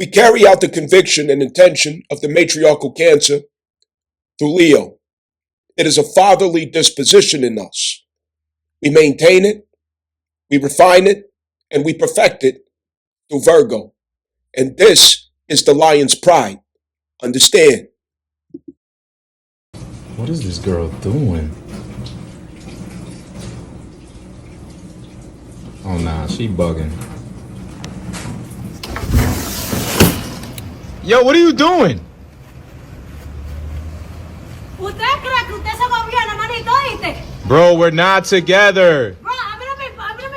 We carry out the conviction and intention of the matriarchal Cancer through Leo. It is a fatherly disposition in us. We maintain it, we refine it, and we perfect it through Virgo. And this is the lion's pride. Understand? What is this girl doing? Oh nah, she bugging. Yo, what are you doing? ¿Usted cree que usted se gobierna, manito, oíste? Bro, we're not together. Bro, a mí no me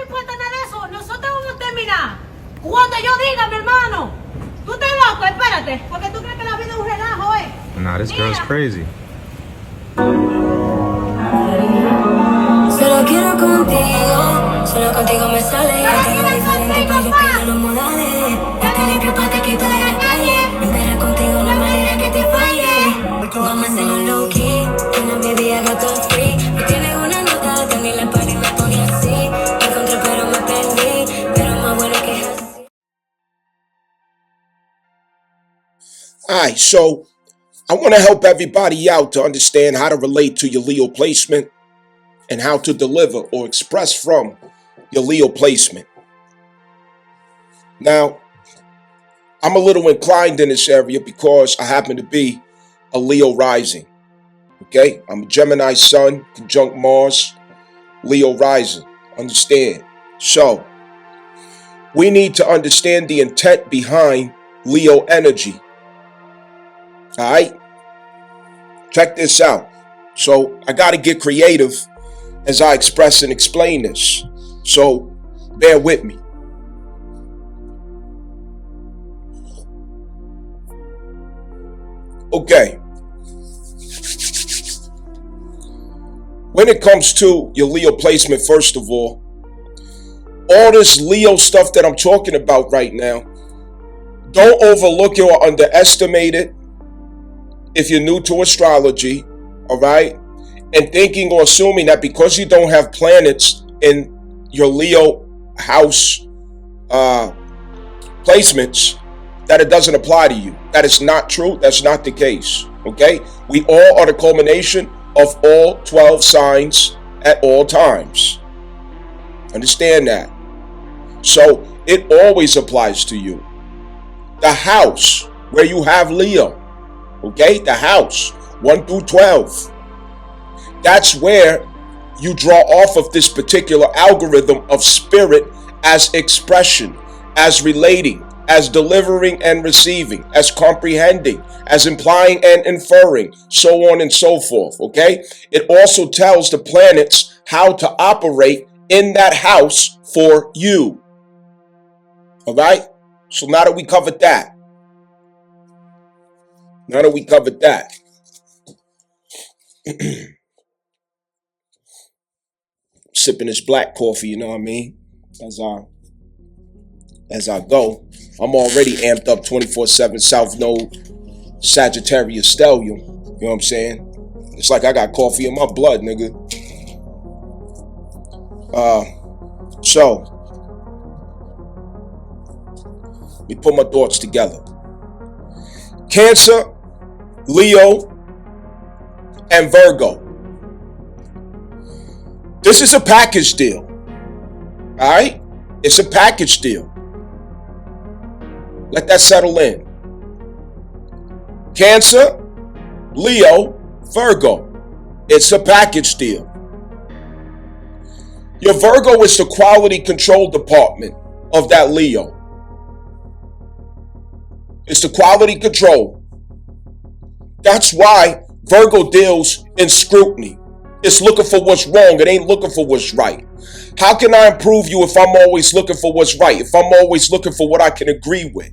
importa nada de eso. Nosotros vamos a terminar cuando yo diga, mi hermano. Tú estás loco, espérate, porque tú crees que la vida es un relajo, Nah, this girl's crazy. Solo quiero contigo, solo contigo me sale. Ya tengo diferentes pa' yo quiero los modales. Ya te limpio pa' te quito de la calle. Entera contigo no hay manera que te falle. Vamos a hacerlo low key, que no me diga gato free. Me tienes una nota, tenía la par y me ponía así. Me encontré pero me perdí, pero más bueno que es así. Alright, so I want to help everybody out to understand how to relate to your Leo placement and how to deliver or express from your Leo placement. Now, I'm a little inclined in this area because I happen to be a Leo rising. Okay? I'm a Gemini sun, conjunct Mars, Leo rising. Understand? So, we need to understand the intent behind Leo energy. Alright? Check this out. So, I got to get creative as I express and explain this. So, bear with me. Okay. When it comes to your Leo placement, first of all this Leo stuff that I'm talking about right now, don't overlook it or underestimate it if you're new to astrology, all right? And thinking or assuming that because you don't have planets in your Leo house placements, that it doesn't apply to you. That is not true. That's not the case. Okay? We all are the culmination of all 12 signs at all times. Understand that. So it always applies to you. The house where you have Leo, okay? The house 1 through 12. That's where you draw off of this particular algorithm of spirit as expression, as relating, as delivering and receiving, as comprehending, as implying and inferring, so on and so forth, okay? It also tells the planets how to operate in that house for you. All right? So now that we covered that, sipping this black coffee, you know what I mean? As I go, I'm already amped up 24/7 South Node Sagittarius stellium. You know what I'm saying? It's like I got coffee in my blood, nigga. So let me put my thoughts together. Cancer, Leo, and Virgo. This is a package deal. All right? It's a package deal. Let that settle in. Cancer, Leo, Virgo. It's a package deal. Your Virgo is the quality control department of that Leo. It's the quality control. That's why Virgo deals in scrutiny. It's looking for what's wrong. It ain't looking for what's right. How can I improve you if I'm always looking for what's right? If I'm always looking for what I can agree with?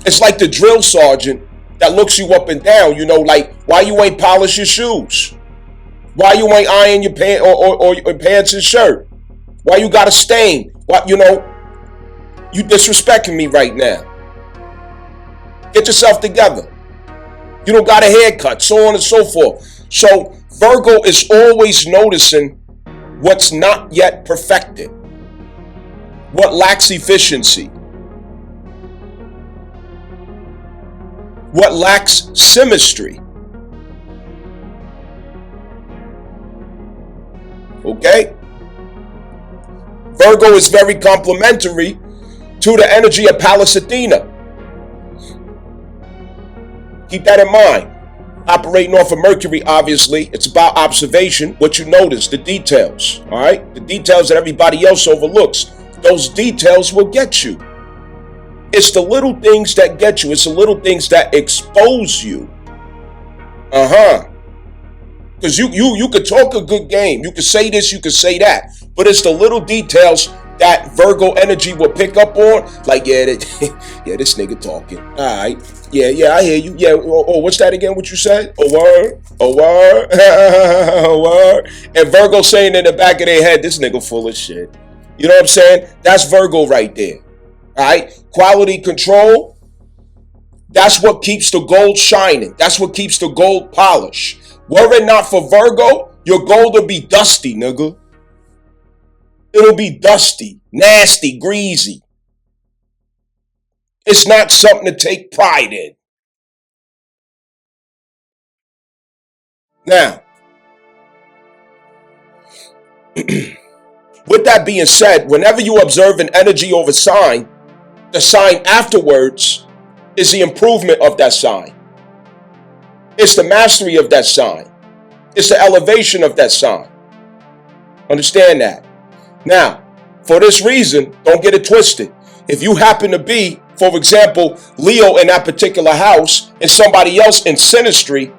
It's like the drill sergeant that looks you up and down, you know, like, why you ain't polish your shoes? Why you ain't iron your pants or your pants and shirt? Why you got a stain? Why, you know, you disrespecting me right now. Get yourself together. You don't got a haircut, so on and so forth. So Virgo is always noticing what's not yet perfected, what lacks efficiency. what lacks symmetry. Okay? Virgo is very complementary to the energy of Pallas Athena. Keep that in mind. Operating off of Mercury, obviously, it's about observation, what you notice, the details, all right? The details that everybody else overlooks. Those details will get you. It's the little things that get you. It's the little things that expose you. Because you could talk a good game. You could say this, you could say that. But it's the little details that Virgo energy will pick up on. Like, yeah, this nigga talking. All right. Yeah, I hear you. Yeah, what's that again, what you said? A word? A word? And Virgo saying in the back of their head, this nigga full of shit. You know what I'm saying? That's Virgo right there. All right? Quality control. That's what keeps the gold shining. That's what keeps the gold polished. Were it not for Virgo, your gold will be dusty, nigga. It'll be dusty, nasty, greasy. It's not something to take pride in. Now, with that being said, whenever you observe an energy over sign, the sign afterwards is the improvement of that sign. It's the mastery of that sign. It's the elevation of that sign. Understand that. Now, for this reason, don't get it twisted. If you happen to be, for example, Leo in that particular house and somebody else in synastry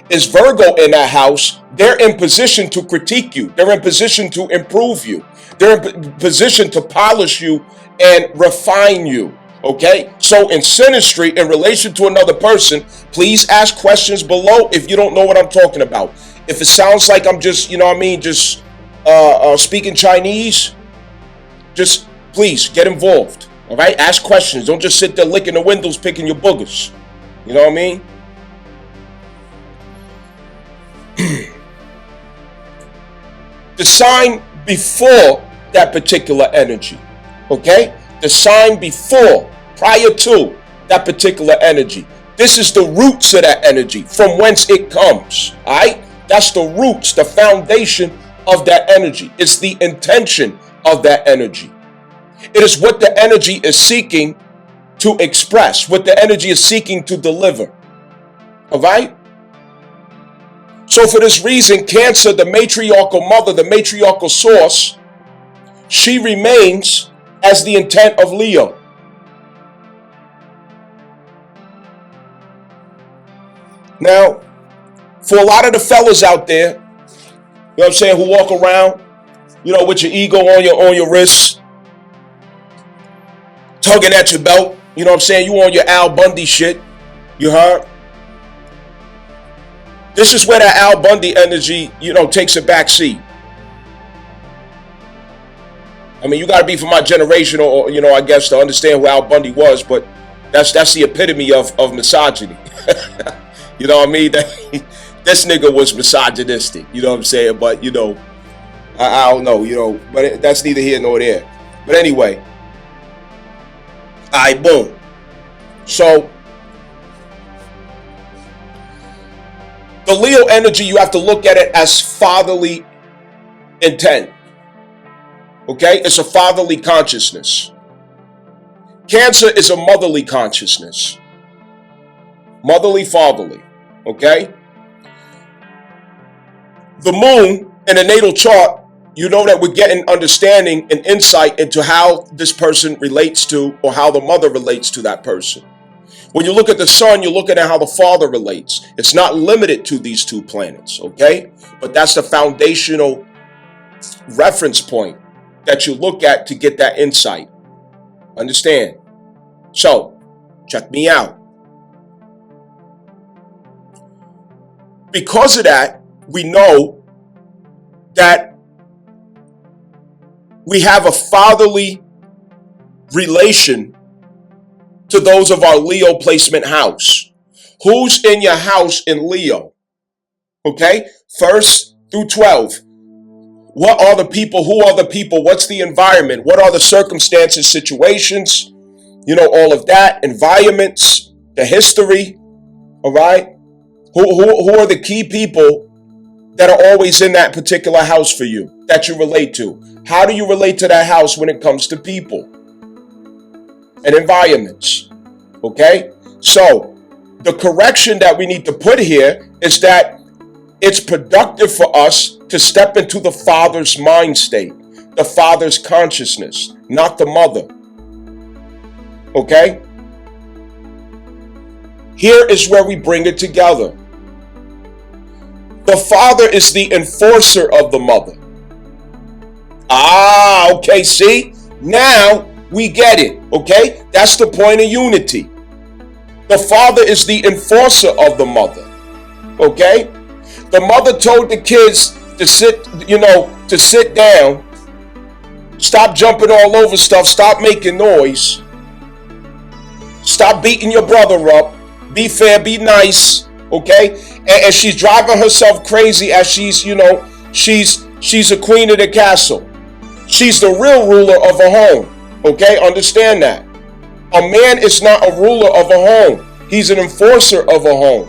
is Virgo in that house, they're in position to critique you. They're in position to improve you. They're in position to polish you and refine you. Okay? So in synastry, in relation to another person, please ask questions below if you don't know what I'm talking about. If it sounds like I'm just, just speaking Chinese, just please get involved. All right? Ask questions. Don't just sit there licking the windows, picking your boogers. You know what I mean? The sign before that particular energy. Okay? The sign before, prior to that particular energy. This is the roots of that energy, from whence it comes. All right? That's the roots, the foundation of that energy. It's the intention of that energy. It is what the energy is seeking to express, what the energy is seeking to deliver. All right? So for this reason, Cancer, the matriarchal mother, the matriarchal source, she remains as the intent of Leo. Now, for a lot of the fellas out there, you know what I'm saying, who walk around, with your ego on your wrist, tugging at your belt, you know what I'm saying, you on your Al Bundy shit, you heard? This is where that Al Bundy energy, takes a back seat. I mean, you got to be from my generation or, I guess, to understand who Al Bundy was, but that's the epitome of misogyny. You know what I mean? This nigga was misogynistic, you know what I'm saying? But, I don't know, but that's neither here nor there. But anyway, all right, boom. So, the Leo energy, you have to look at it as fatherly intent. Okay? It's a fatherly consciousness. Cancer is a motherly consciousness. Motherly, fatherly. Okay? The moon in a natal chart, you know that we're getting understanding and insight into how this person relates to, or how the mother relates to that person. When you look at the sun, you're looking at how the father relates. It's not limited to these two planets, okay? But that's the foundational reference point that you look at to get that insight. Understand? So, check me out. Because of that, we know that we have a fatherly relation to those of our Leo placement house. Who's in your house in Leo? Okay? 1st through 12. What are the people? Who are the people? What's the environment? What are the circumstances, situations? All of that. Environments, the history. All right? Who are the key people that are always in that particular house for you that you relate to? How do you relate to that house when it comes to people and environments? Okay? So, the correction that we need to put here is that it's productive for us to step into the father's mind state, the father's consciousness, not the mother. Okay? Here is where we bring it together. The father is the enforcer of the mother. Okay, see? Now we get it, okay? That's the point of unity. The father is the enforcer of the mother, okay? The mother told the kids to sit down, stop jumping all over stuff, stop making noise, stop beating your brother up, be fair, be nice, okay? And she's driving herself crazy as she's a queen of the castle. She's the real ruler of a home, okay? Understand that. A man is not a ruler of a home. He's an enforcer of a home.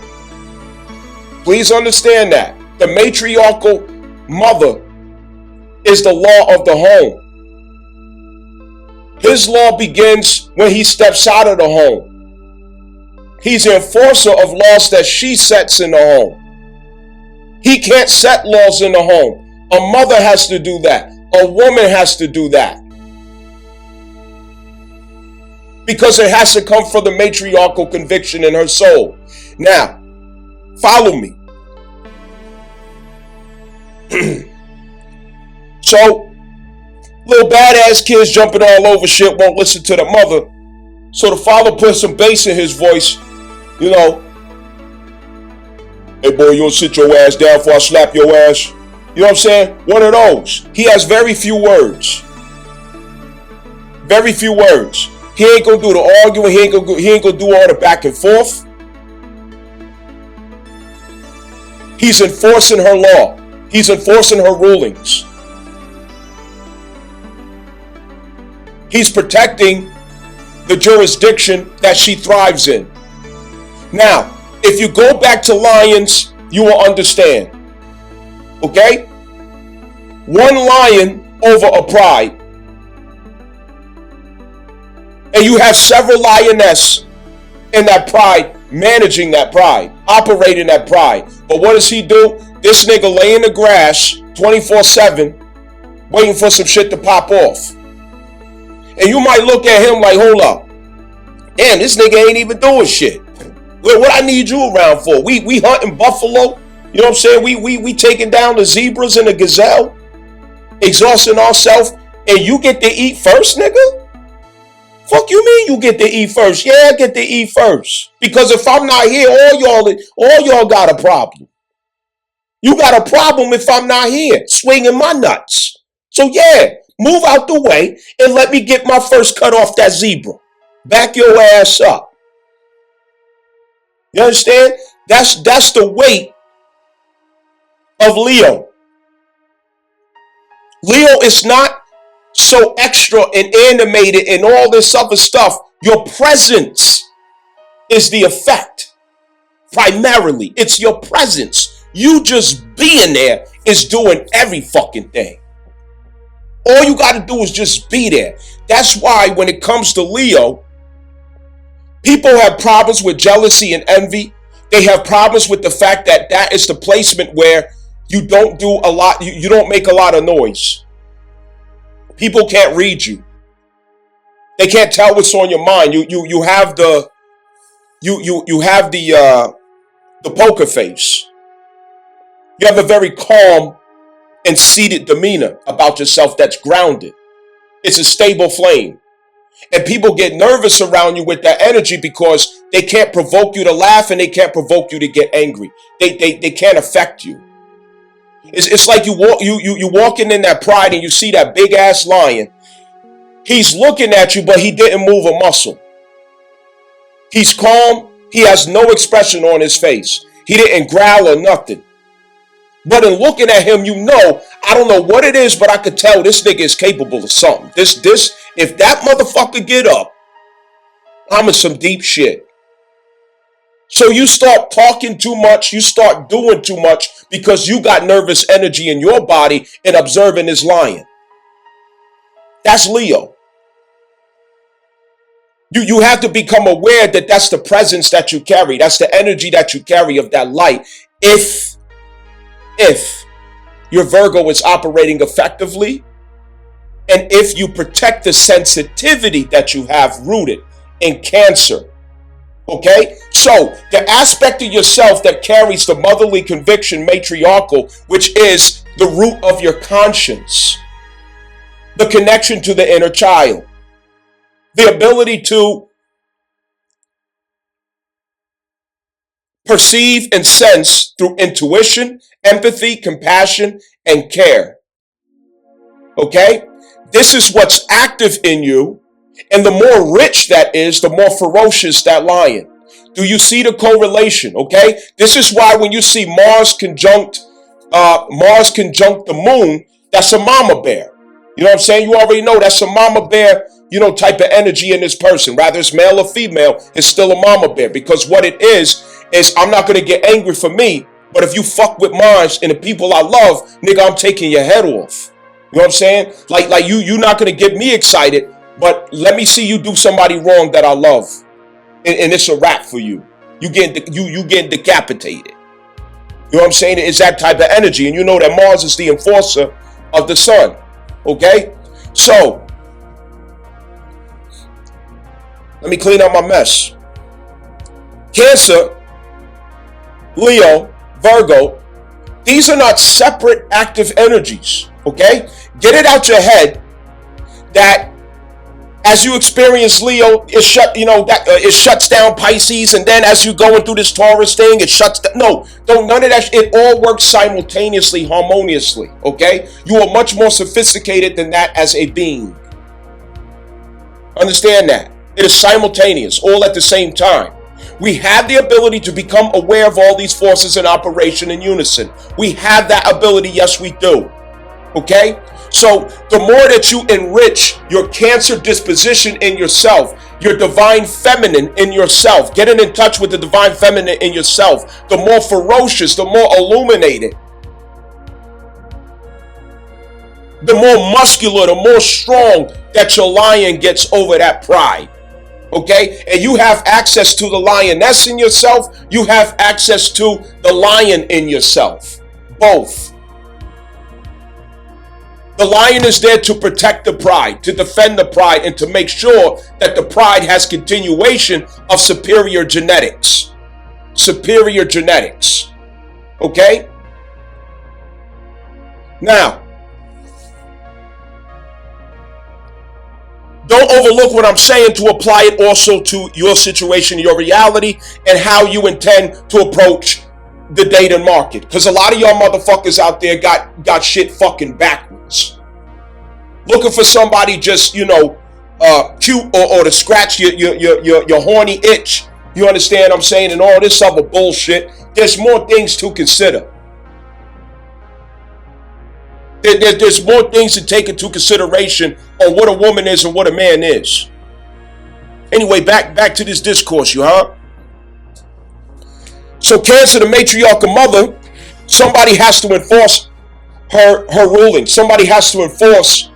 Please understand that. The matriarchal mother is the law of the home. His law begins when he steps out of the home. He's the enforcer of laws that she sets in the home. He can't set laws in the home. A mother has to do that. A woman has to do that. Because it has to come from the matriarchal conviction in her soul. Now, follow me. So, little badass kids jumping all over shit, won't listen to the mother. So the father put some bass in his voice. Hey boy, you don't sit your ass down before I slap your ass. You know what I'm saying? One of those. He has very few words. Very few words. He ain't gonna do the arguing. He ain't gonna do all the back and forth. He's enforcing her law. He's enforcing her rulings. He's protecting the jurisdiction that she thrives in. Now, if you go back to lions, you will understand. Okay? One lion over a pride. And you have several lionesses in that pride, managing that pride, operating that pride. But what does he do? This nigga lay in the grass 24/7, waiting for some shit to pop off. And you might look at him like, hold up. Damn, this nigga ain't even doing shit. What I need you around for? We hunting buffalo. You know what I'm saying? We taking down the zebras and the gazelle, exhausting ourselves, and you get to eat first, nigga? Fuck you mean you get to eat first? Yeah, I get to eat first. Because if I'm not here, all y'all got a problem. You got a problem if I'm not here, swinging my nuts. So yeah, move out the way and let me get my first cut off that zebra. Back your ass up. You understand? That's the weight of Leo. Leo is not so extra and animated and all this other stuff. Your presence is the effect. Primarily, it's your presence. You just being there is doing every fucking thing. All you got to do is just be there. That's why when it comes to Leo, people have problems with jealousy and envy. They have problems with the fact that that is the placement where you don't do a lot. You don't make a lot of noise. People can't read you. They can't tell what's on your mind. You have the poker face. You have a very calm and seated demeanor about yourself that's grounded. It's a stable flame. And people get nervous around you with that energy because they can't provoke you to laugh and they can't provoke you to get angry. They can't affect you. It's like you walking in that pride and you see that big ass lion. He's looking at you, but he didn't move a muscle. He's calm. He has no expression on his face. He didn't growl or nothing. But in looking at him, I don't know what it is, but I could tell this nigga is capable of something. If that motherfucker get up, I'm in some deep shit. So you start talking too much, you start doing too much because you got nervous energy in your body and observing this lion. That's Leo. You have to become aware that that's the presence that you carry. That's the energy that you carry of that light. If your Virgo is operating effectively, and if you protect the sensitivity that you have rooted in Cancer. Okay, so the aspect of yourself that carries the motherly conviction, matriarchal, which is the root of your conscience, the connection to the inner child, the ability to perceive and sense through intuition, empathy, compassion, and care. Okay, this is what's active in you. And the more rich that is, the more ferocious that lion. Do you see the correlation? Okay, this is why when you see Mars conjunct the moon, that's a mama bear. You know what I'm saying? You already know that's a mama bear, type of energy in this person. Rather it's male or female, it's still a mama bear. Because what it is I'm not going to get angry for me, but if you fuck with Mars and the people I love, nigga, I'm taking your head off. You know what I'm saying? Like you're not going to get me excited. But let me see you do somebody wrong that I love, and it's a wrap for you. You getting decapitated. You know what I'm saying? It's that type of energy, and you know that Mars is the enforcer of the sun. Okay, so let me clean up my mess. Cancer, Leo, Virgo. These are not separate active energies. Okay, get it out your head that. As you experience Leo, it shuts down Pisces, and then as you going through this Taurus thing, it shuts down. No, none of that. It all works simultaneously, harmoniously. Okay, you are much more sophisticated than that as a being. Understand that it is simultaneous, all at the same time. We have the ability to become aware of all these forces in operation in unison. We have that ability. Yes, we do. Okay. So the more that you enrich your Cancer disposition in yourself, your divine feminine in yourself, getting in touch with the divine feminine in yourself, the more ferocious, the more illuminated, the more muscular, the more strong that your lion gets over that pride. Okay? And you have access to the lioness in yourself. You have access to the lion in yourself. Both. The lion is there to protect the pride, to defend the pride, and to make sure that the pride has continuation of superior genetics. Superior genetics. Okay? Now, don't overlook what I'm saying to apply it also to your situation, your reality, and how you intend to approach the dating market. Because a lot of y'all motherfuckers out there got shit fucking backwards. Looking for somebody just, cute or to scratch your horny itch. You understand what I'm saying? And all this other bullshit. There's more things to consider. There's more things to take into consideration on what a woman is and what a man is. Anyway, back to this discourse, So Cancer, the matriarchal mother, somebody has to enforce her ruling. Somebody has to enforce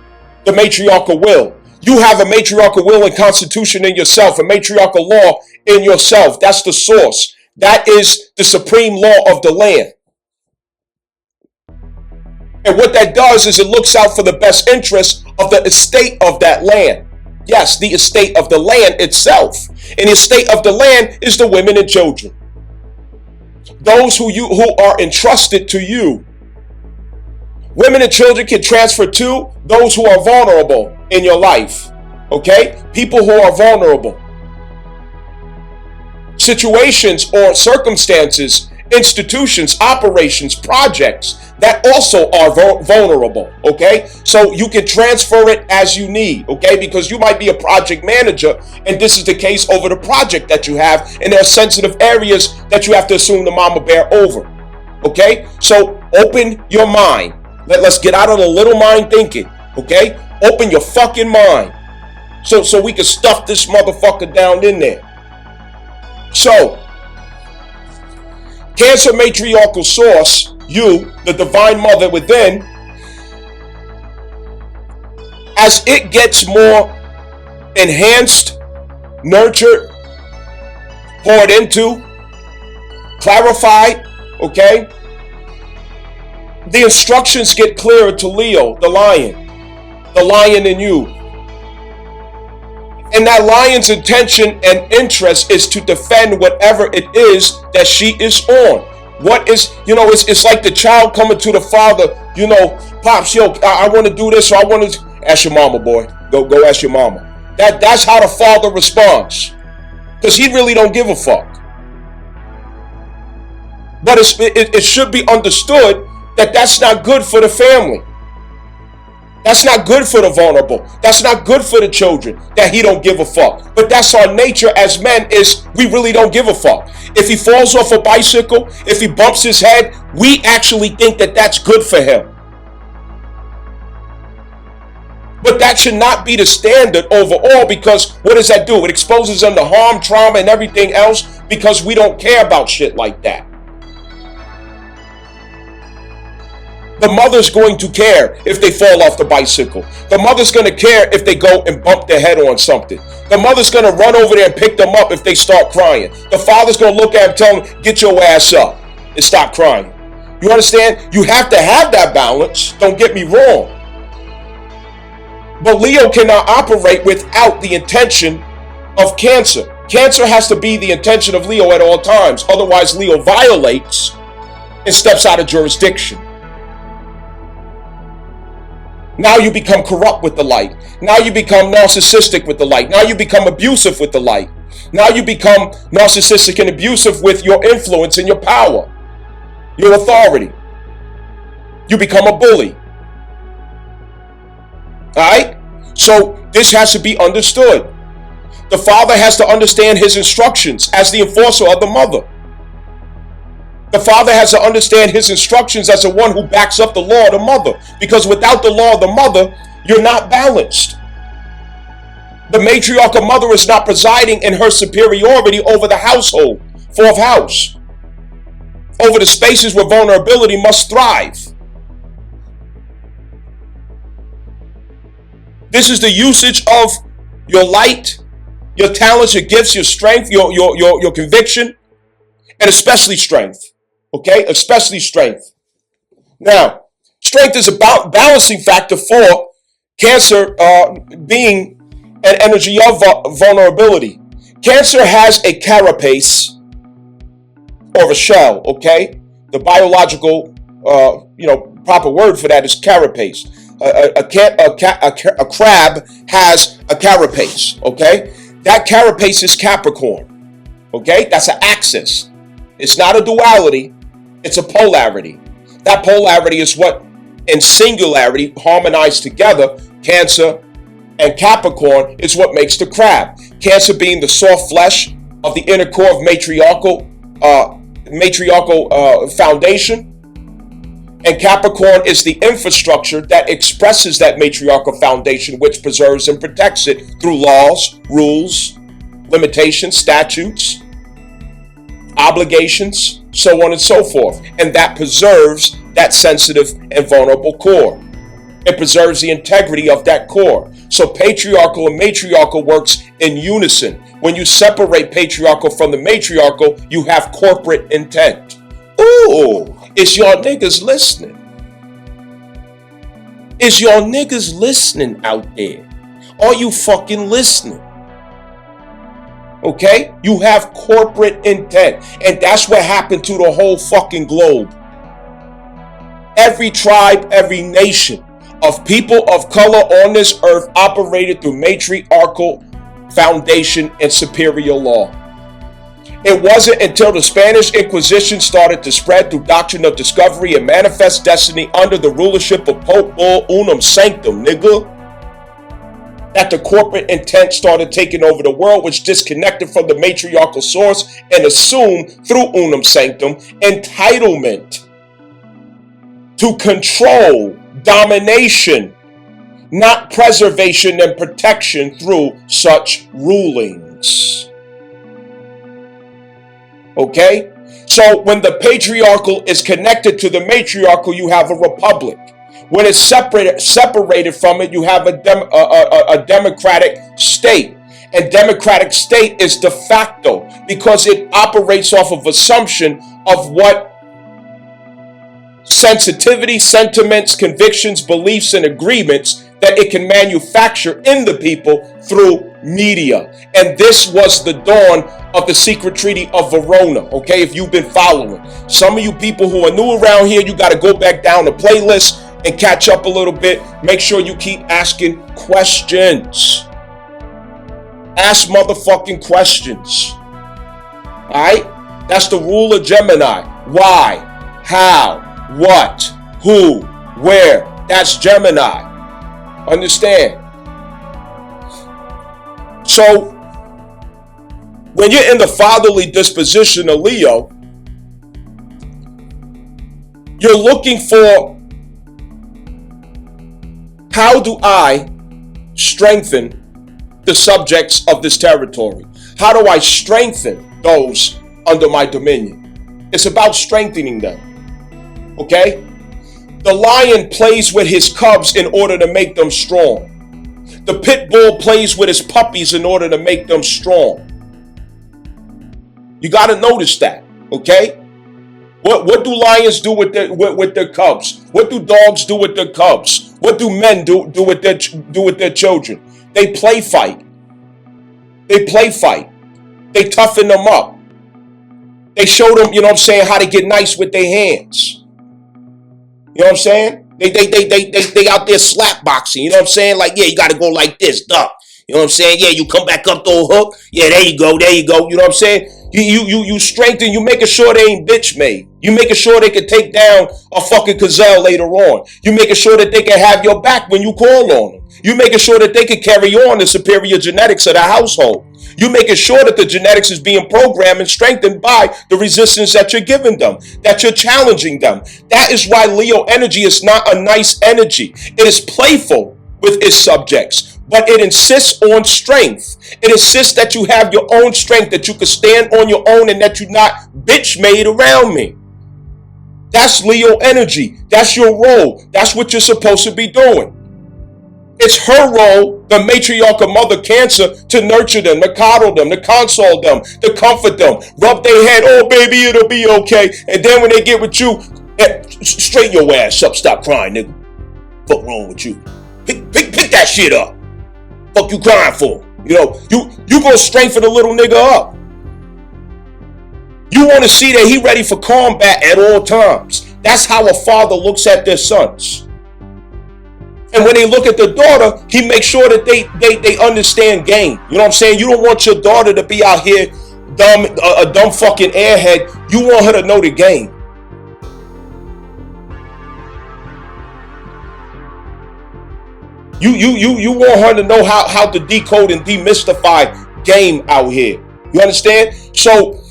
the matriarchal will. You have a matriarchal will and constitution in yourself, a matriarchal law in yourself. That's the source. That is the supreme law of the land. And what that does is it looks out for the best interest of the estate of that land. Yes, the estate of the land itself. And the estate of the land is the women and children. Those who are entrusted to you. Women and children can transfer to those who are vulnerable in your life. Okay? People who are vulnerable. Situations or circumstances, institutions, operations, projects that also are vulnerable, okay? So you can transfer it as you need, okay? Because you might be a project manager, and this is the case over the project that you have, and there are sensitive areas that you have to assume the mama bear over, okay? So open your mind. Let's get out of the little mind thinking, okay? Open your fucking mind so we can stuff this motherfucker down in there. So, Cancer matriarchal source, you, the divine mother within, as it gets more enhanced, nurtured, poured into, clarified, okay? The instructions get clearer to Leo, the lion in you. And that lion's intention and interest is to defend whatever it is that she is on. What is, it's like the child coming to the father, Pops, I want to do this, or I want to, ask your mama, boy. Go ask your mama. That's how the father responds. Because he really don't give a fuck. But it should be understood that that's not good for the family. That's not good for the vulnerable. That's not good for the children, that he don't give a fuck. But that's our nature as men, is we really don't give a fuck. If he falls off a bicycle, if he bumps his head, we actually think that that's good for him. But that should not be the standard overall, because what does that do? It exposes them to harm, trauma, and everything else, because we don't care about shit like that. The mother's going to care if they fall off the bicycle. The mother's going to care if they go and bump their head on something. The mother's going to run over there and pick them up if they start crying. The father's going to look at them and tell them, get your ass up and stop crying. You understand? You have to have that balance. Don't get me wrong. But Leo cannot operate without the intention of Cancer. Cancer has to be the intention of Leo at all times. Otherwise, Leo violates and steps out of jurisdiction. Now you become corrupt with the light. Now you become narcissistic with the light. Now you become abusive with the light. Now you become narcissistic and abusive with your influence and your power, your authority. You become a bully. All right? So this has to be understood. The father has to understand his instructions as the enforcer of the mother. The father has to understand his instructions as the one who backs up the law of the mother. Because without the law of the mother, you're not balanced. The matriarchal mother is not presiding in her superiority over the household, fourth house, over the spaces where vulnerability must thrive. This is the usage of your light, your talents, your gifts, your strength, your conviction, and especially strength. Okay, especially strength. Now, strength is a balancing factor for Cancer being an energy of vulnerability. Cancer has a carapace, or a shell, okay? The biological, proper word for that is carapace. A crab has a carapace, okay? That carapace is Capricorn, okay? That's an axis. It's not a duality. It's a polarity. That polarity is what, in singularity, harmonized together, Cancer and Capricorn, is what makes the crab. Cancer being the soft flesh of the inner core of matriarchal foundation. And Capricorn is the infrastructure that expresses that matriarchal foundation, which preserves and protects it through laws, rules, limitations, statutes, obligations, so on and so forth. And that preserves that sensitive and vulnerable core. It preserves the integrity of that core. So patriarchal and matriarchal works in unison. When you separate patriarchal from the matriarchal, you have corporate intent. Ooh, is y'all niggas listening? Is y'all niggas listening out there? Are you fucking listening? Okay? You have corporate intent. And that's what happened to the whole fucking globe. Every tribe, every nation of people of color on this earth operated through matriarchal foundation and superior law. It wasn't until the Spanish Inquisition started to spread through doctrine of discovery and manifest destiny under the rulership of Pope Bull Unum Sanctum, nigga, that the corporate intent started taking over the world, which disconnected from the matriarchal source and assumed through Unum Sanctum entitlement to control, domination, not preservation and protection through such rulings. Okay? So when the patriarchal is connected to the matriarchal, you have a republic. When it's separated from it, you have a democratic state. And democratic state is de facto because it operates off of assumption of what sensitivity, sentiments, convictions, beliefs, and agreements that it can manufacture in the people through media. And this was the dawn of the secret treaty of Verona, okay, if you've been following. Some of you people who are new around here, you got to go back down the playlist and catch up a little bit. Make sure you keep asking questions. Ask motherfucking questions. All right? That's the rule of Gemini. Why? How? What? Who? Where? That's Gemini. Understand? So, when you're in the fatherly disposition of Leo, you're looking for, how do I strengthen the subjects of this territory? How do I strengthen those under my dominion? It's about strengthening them. Okay? The lion plays with his cubs in order to make them strong. The pit bull plays with his puppies in order to make them strong. You got to notice that, okay? What do lions do with their cubs? What do dogs do with their cubs? What do men do with their children? They play fight. They play fight. They toughen them up. They show them, you know what I'm saying, how to get nice with their hands. You know what I'm saying? They out there slap boxing. You know what I'm saying? Like, yeah, you got to go like this, duck. You know what I'm saying? Yeah, you come back up to a hook. Yeah, there you go. You know what I'm saying? You strengthen. You making sure they ain't bitch made. You making sure they can take down a fucking gazelle later on. You making sure that they can have your back when you call on them. You making sure that they can carry on the superior genetics of the household. You making sure that the genetics is being programmed and strengthened by the resistance that you're giving them, that you're challenging them. That is why Leo energy is not a nice energy. It is playful with its subjects, but it insists on strength. It insists that you have your own strength, that you can stand on your own and that you're not bitch made around me. That's Leo energy. That's your role. That's what you're supposed to be doing. It's her role, the matriarch Mother Cancer, to nurture them, to coddle them, to console them, to comfort them, rub their head, oh baby, it'll be okay. And then when they get with you, straighten your ass up, stop crying, nigga. Fuck wrong with you? Pick that shit up. Fuck you crying for? You know, you gonna strengthen a little nigga up. You want to see that he ready for combat at all times. That's how a father looks at their sons. And when they look at the daughter, he makes sure that they understand game. You know what I'm saying? You don't want your daughter to be out here a dumb fucking airhead. You want her to know the game. You want her to know how to decode and demystify game out here. You understand? So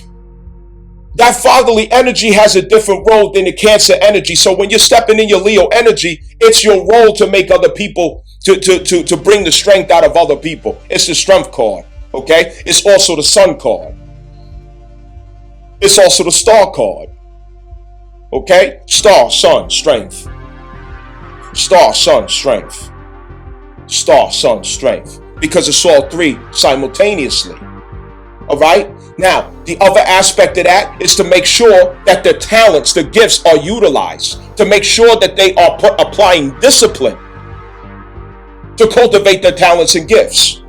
that fatherly energy has a different role than the Cancer energy. So when you're stepping in your Leo energy, it's your role to make other people, to bring the strength out of other people. It's the strength card, okay? It's also the sun card. It's also the star card, okay? Star, sun, strength. Star, sun, strength. Star, sun, strength. Because it's all three simultaneously, all right? Now, the other aspect of that is to make sure that the talents, the gifts are utilized, to make sure that they are applying discipline to cultivate their talents and gifts,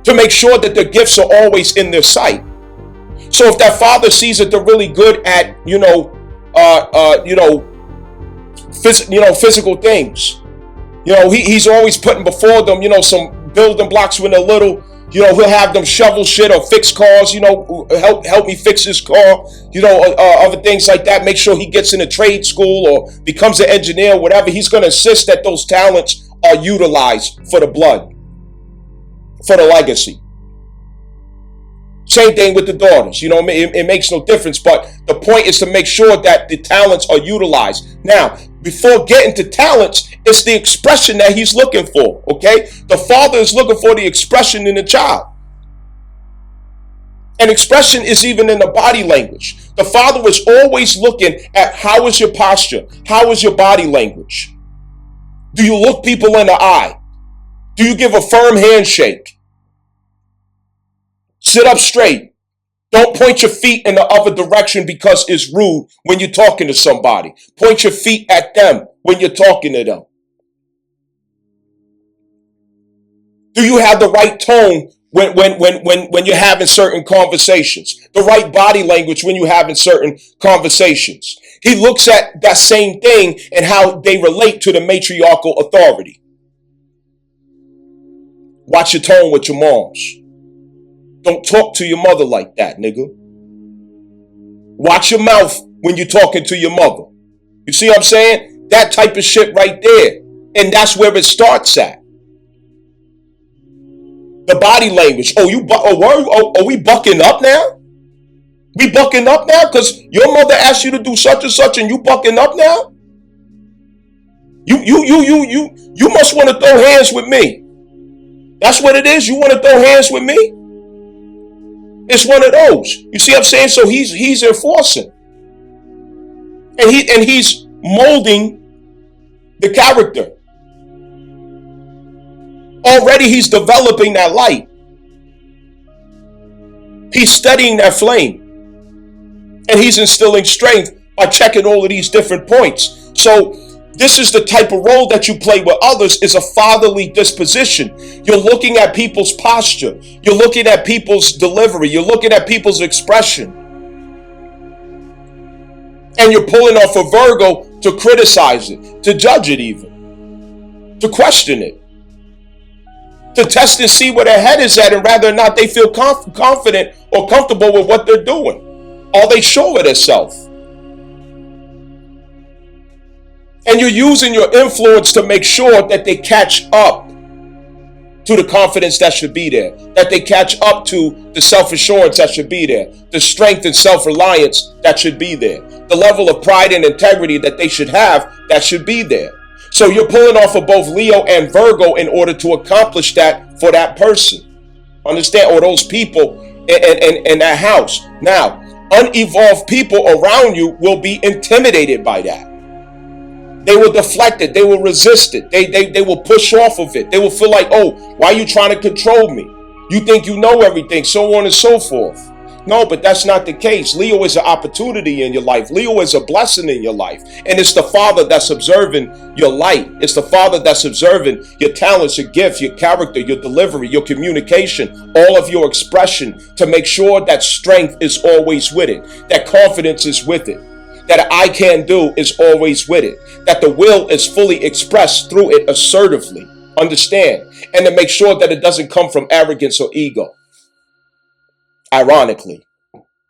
to make sure that the gifts are always in their sight. So if that father sees that they're really good at, physical things, he's always putting before them, some building blocks when they're little. He'll have them shovel shit or fix cars, help me fix this car, other things like that. Make sure he gets in a trade school or becomes an engineer, whatever. He's going to insist that those talents are utilized for the blood, for the legacy. Same thing with the daughters, it makes no difference. But the point is to make sure that the talents are utilized. Now, before getting to talents, it's the expression that he's looking for, okay? The father is looking for the expression in the child. And expression is even in the body language. The Father is always looking at how is your posture? How is your body language? Do you look people in the eye? Do you give a firm handshake? Sit up straight. Don't point your feet in the other direction because it's rude when you're talking to somebody. Point your feet at them when you're talking to them. Do you have the right tone when you're having certain conversations? The right body language when you're having certain conversations? He looks at that same thing and how they relate to the matriarchal authority. Watch your tone with your moms. Don't talk to your mother like that, nigga. Watch your mouth when you're talking to your mother. You see what I'm saying? That type of shit right there. And that's where it starts at. The body language. Are we bucking up now? We bucking up now because your mother asked you to do such and such and you bucking up now? You must want to throw hands with me. That's what it is. You want to throw hands with me? It's one of those. You see what I'm saying? So he's enforcing. And he's molding the character. Already he's developing that light. He's studying that flame. And he's instilling strength by checking all of these different points. So this is the type of role that you play with others, is a fatherly disposition. You're looking at people's posture. You're looking at people's delivery. You're looking at people's expression. And you're pulling off a Virgo to criticize it, to judge it even, to question it, to test and see where their head is at and whether or not they feel confident or comfortable with what they're doing. Are they sure of themselves? And you're using your influence to make sure that they catch up to the confidence that should be there, that they catch up to the self-assurance that should be there, the strength and self-reliance that should be there, the level of pride and integrity that they should have that should be there. So you're pulling off of both Leo and Virgo in order to accomplish that for that person. Understand? Or those people in that house. Now, unevolved people around you will be intimidated by that. They will deflect it. They will resist it. They will push off of it. They will feel like, oh, why are you trying to control me? You think you know everything, so on and so forth. No, but that's not the case. Leo is an opportunity in your life. Leo is a blessing in your life. And it's the Father that's observing your light. It's the Father that's observing your talents, your gift, your character, your delivery, your communication, all of your expression, to make sure that strength is always with it, that confidence is with it, that I can do is always with it, that the will is fully expressed through it assertively. Understand? And to make sure that it doesn't come from arrogance or ego. Ironically.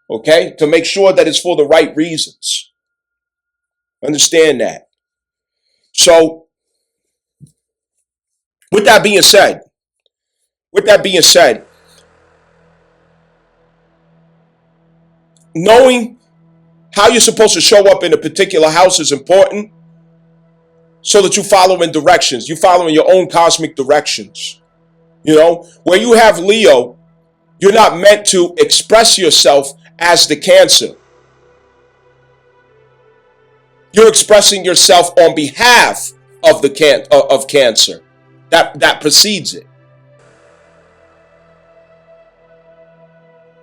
Okay? To make sure that it's for the right reasons. Understand that. So, with that being said, knowing how you're supposed to show up in a particular house is important, so that you follow in directions. You follow in your own cosmic directions. You know, where you have Leo, you're not meant to express yourself as the Cancer. You're expressing yourself on behalf of the of Cancer. That precedes it.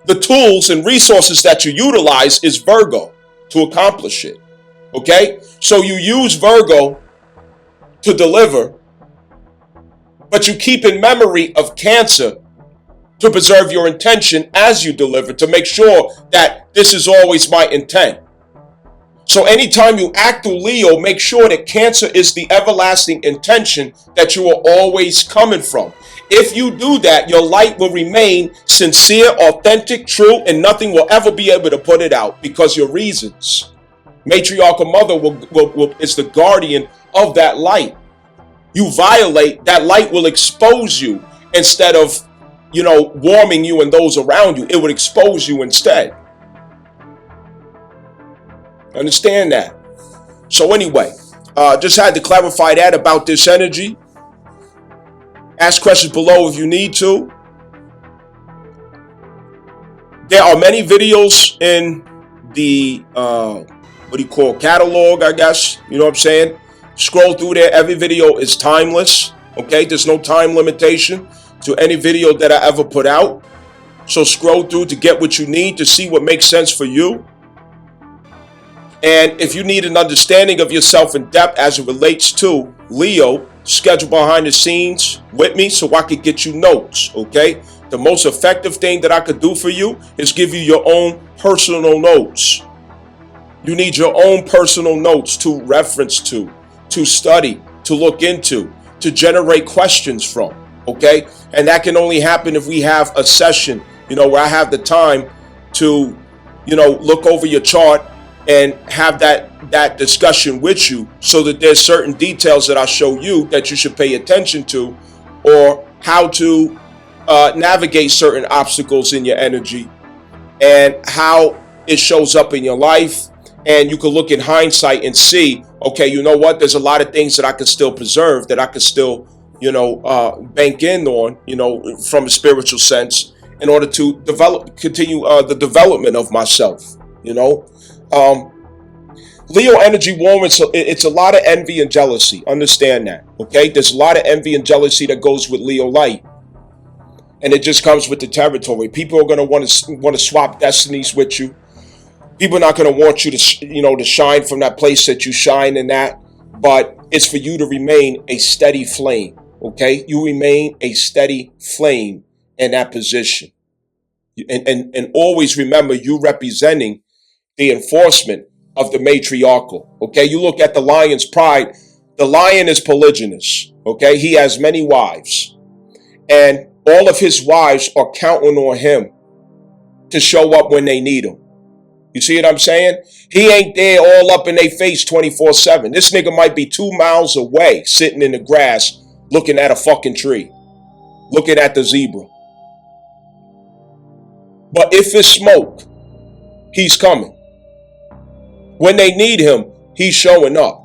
The tools and resources that you utilize is Virgo to accomplish it. Okay? So you use Virgo to deliver, but you keep in memory of Cancer to preserve your intention as you deliver, to make sure that this is always my intent. So anytime you act through Leo, make sure that Cancer is the everlasting intention that you are always coming from. If you do that, your light will remain sincere, authentic, true, and nothing will ever be able to put it out, because your reasons. Matriarchal mother is the guardian of that light. You violate, that light will expose you instead of, warming you and those around you. It would expose you instead. Understand that? So anyway, just had to clarify that about this energy. Ask questions below if you need to. There are many videos in the catalog, I guess. You know what I'm saying? Scroll through there. Every video is timeless. Okay, there's no time limitation to any video that I ever put out. So scroll through to get what you need, to see what makes sense for you. And if you need an understanding of yourself in depth as it relates to Leo, schedule behind the scenes with me so I could get you notes, okay? The most effective thing that I could do for you is give you your own personal notes. You need your own personal notes to reference to study, to look into, to generate questions from, okay? And that can only happen if we have a session, where I have the time to, look over your chart and have that discussion with you, so that there's certain details that I show you that you should pay attention to, or how to navigate certain obstacles in your energy and how it shows up in your life. And you can look in hindsight and see, okay, you know what? There's a lot of things that I can still preserve, that I can still, bank in on, from a spiritual sense, in order to continue the development of myself, Leo energy warrants, it's a lot of envy and jealousy. Understand that, okay? There's a lot of envy and jealousy that goes with Leo light. And it just comes with the territory. People are going to want to swap destinies with you. People are not going to want you to, to shine from that place that you shine in that. But it's for you to remain a steady flame, okay? You remain a steady flame in that position. And always remember, you representing the enforcement of the matriarchal, okay? You look at the lion's pride. The lion is polygynous, okay? He has many wives. And all of his wives are counting on him to show up when they need him. You see what I'm saying? He ain't there all up in their face 24/7. This nigga might be 2 miles away, sitting in the grass, looking at a fucking tree, looking at the zebra. But if it's smoke, he's coming. When they need him, he's showing up.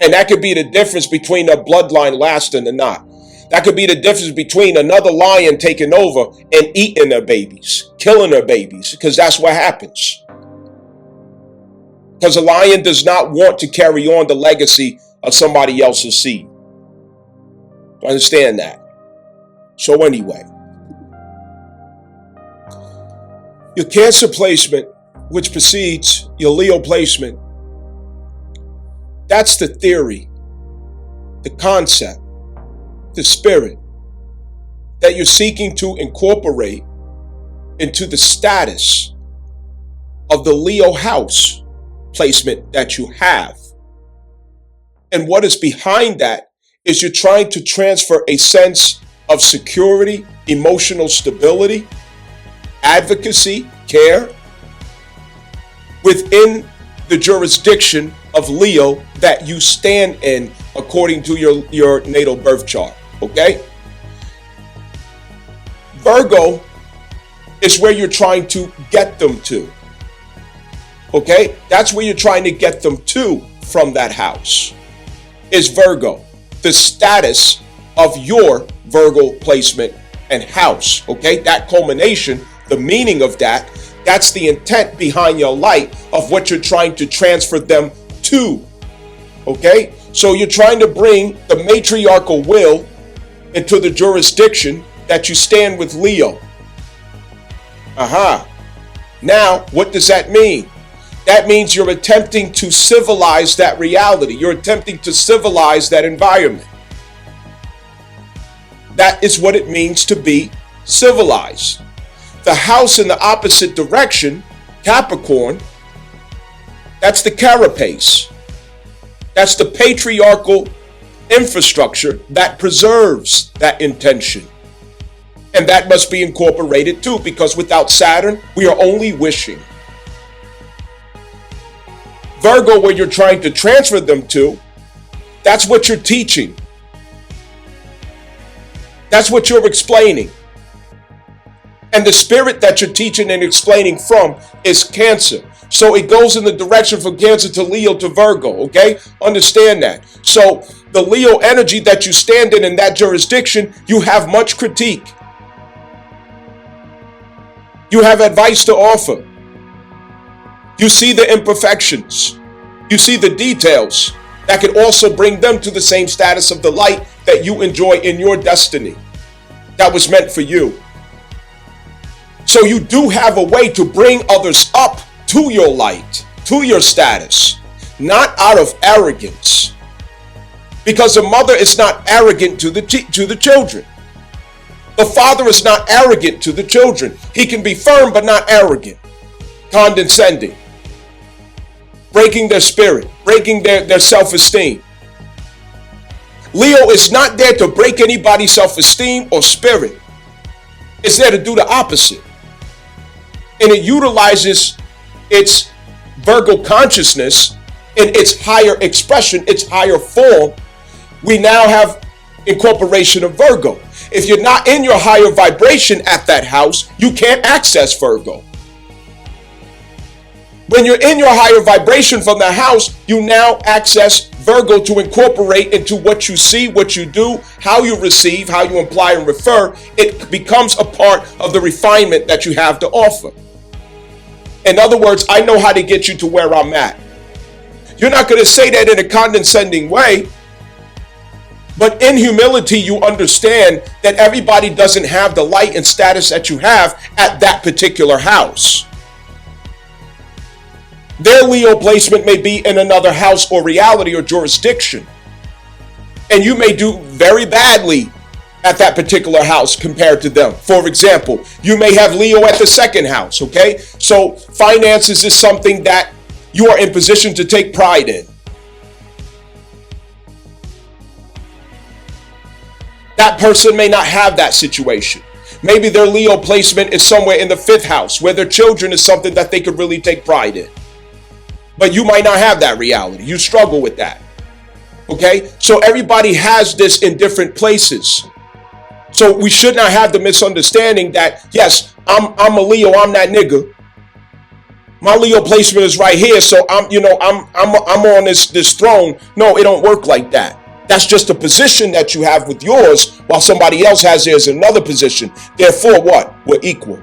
And that could be the difference between a bloodline lasting or not. That could be the difference between another lion taking over and eating their babies, killing their babies, because that's what happens. Because a lion does not want to carry on the legacy of somebody else's seed. Understand that. So anyway, your Cancer placement, which precedes your Leo placement, that's the theory, the concept, the spirit that you're seeking to incorporate into the status of the Leo house placement that you have. And what is behind that is you're trying to transfer a sense of security, emotional stability, advocacy, care within the jurisdiction of Leo that you stand in according to your natal birth chart. Okay? Virgo is where you're trying to get them to. Okay? That's where you're trying to get them to from that house. Is Virgo. The status of your Virgo placement and house. Okay? That culmination, the meaning of that, that's the intent behind your light of what you're trying to transfer them to. Okay? So you're trying to bring the matriarchal will into the jurisdiction that you stand with Leo. Now, what does that mean? That means you're attempting to civilize that reality. You're attempting to civilize that environment. That is what it means to be civilized. The house in the opposite direction, Capricorn, that's the carapace. That's the patriarchal infrastructure that preserves that intention. And that must be incorporated too, because without Saturn, we are only wishing. Virgo, where you're trying to transfer them to, that's what you're teaching. That's what you're explaining. And the spirit that you're teaching and explaining from is Cancer. So it goes in the direction from Cancer to Leo to Virgo, okay? Understand that. So the Leo energy that you stand in that jurisdiction, you have much critique. You have advice to offer. You see the imperfections. You see the details that could also bring them to the same status of the light that you enjoy in your destiny that was meant for you. So you do have a way to bring others up to your light, to your status, not out of arrogance. Because the mother is not arrogant to the children. The father is not arrogant to the children. He can be firm but not arrogant, condescending, breaking their spirit, breaking their self-esteem. Leo is not there to break anybody's self-esteem or spirit. It's there to do the opposite. And it utilizes its Virgo consciousness in its higher expression, its higher form. We now have incorporation of Virgo. If you're not in your higher vibration at that house, you can't access Virgo. When you're in your higher vibration from the house, you now access Virgo to incorporate into what you see, what you do, how you receive, how you imply and refer. It becomes a part of the refinement that you have to offer. In other words, I know how to get you to where I'm at. You're not going to say that in a condescending way, but in humility, you understand that everybody doesn't have the light and status that you have at that particular house. Their Leo placement may be in another house or reality or jurisdiction. And you may do very badly at that particular house compared to them. For example, you may have Leo at the second house, okay? So finances is something that you are in position to take pride in. That person may not have that situation. Maybe their Leo placement is somewhere in the fifth house where their children is something that they could really take pride in. But you might not have that reality. You struggle with that. Okay? So everybody has this in different places. So we should not have the misunderstanding that, yes, I'm a Leo, I'm that nigga. My Leo placement is right here, so I'm on this throne. No, it don't work like that. That's just a position that you have with yours, while somebody else has theirs in another position. Therefore, what? We're equal.